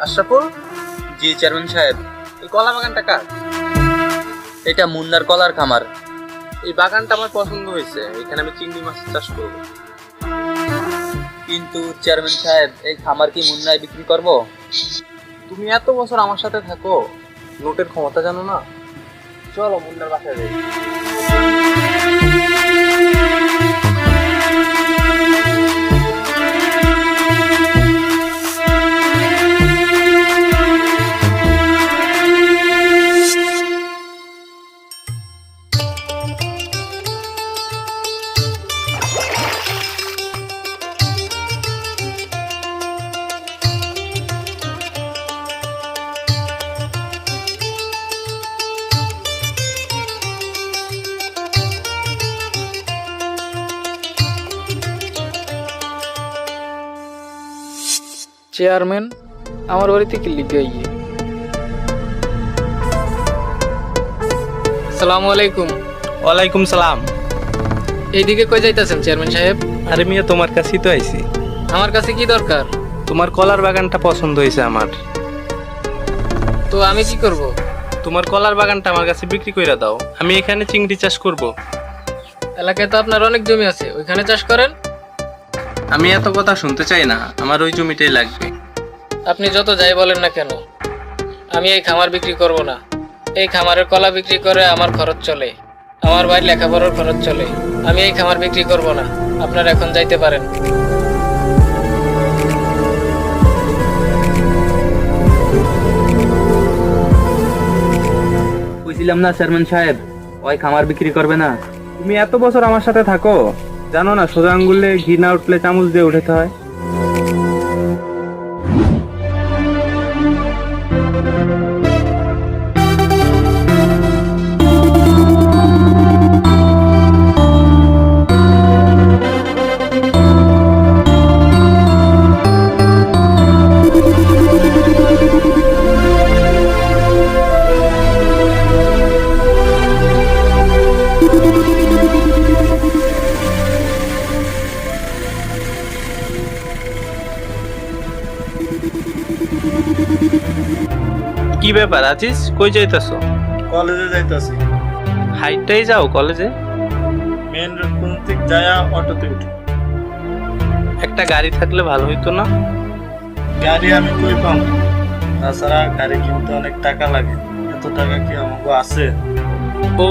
আশরাফুল। জি chairman সাহেব। এই কলা বাগানটা কার? এটা মুন্নার কলার খামার। এই বাগানটা আমার পছন্দ হয়েছে, এখানে আমি চিংড়ি মাছ চাষ করব। কিন্তু চেয়ারম্যান সাহেব, এই খামার কি মুন্নায় বিক্রি করব? তুমি এত বছর আমার সাথে থাকো, নোটের ক্ষমতা জানো না? চলো মুন্নার বাসায় যাই। চেয়ারম্যান আমার বাড়িতে কি লিখে আইয়ে? আসসালামু আলাইকুম। ওয়ালাইকুম সালাম। এইদিকে কই যাইতাছেন চেয়ারম্যান সাহেব? আরে মিয়া, তোমার কাছেই তো আইছি। আমার কাছে কি দরকার? তোমার কলার বাগানটা পছন্দ হয়েছে আমার। তো আমি কি করব? তোমার কলার বাগানটা আমার কাছে বিক্রি কইরা দাও, আমি এখানে চিংড়ি চাষ করব। এলাকায় তো আপনার অনেক জমি আছে, ওইখানে চাষ করেন। আমি এত কথা শুনতে চাই না, আমার ওই জমিটাই লাগবে। আপনি যত যাই বলেন না কেন, আমি এই খামার বিক্রি করব না। এই খামারের কলা বিক্রি করে আমার খরচ চলে, আমার ভাই লেখাপড়ার খরচ চলে। আমি এই খামার বিক্রি করব না। আপনারা এখন যাইতে পারেন। বুঝছিলাম না চেয়ারম্যান সাহেব, ওই খামার বিক্রি করবে না। তুমি এত বছর আমার সাথে থাকো, জানো না সোজা আঙ্গুলে ঘি না উঠলে চামচ দিয়ে উঠাতে হয়। কি ব্যাপার আজিজ, কই যাইতাছো? কলেজে যাইতাছি। হাইটটাই যাও কলেজে? মেন রোড কোন থেকে যায়া অটোতে উঠি। একটা গাড়ি থাকলে ভালো হইতো না? গাড়ি আমি কই পাম? তাছাড়া গাড়ি কিনতে অনেক টাকা লাগে, এত টাকা কি আমাকে আছে?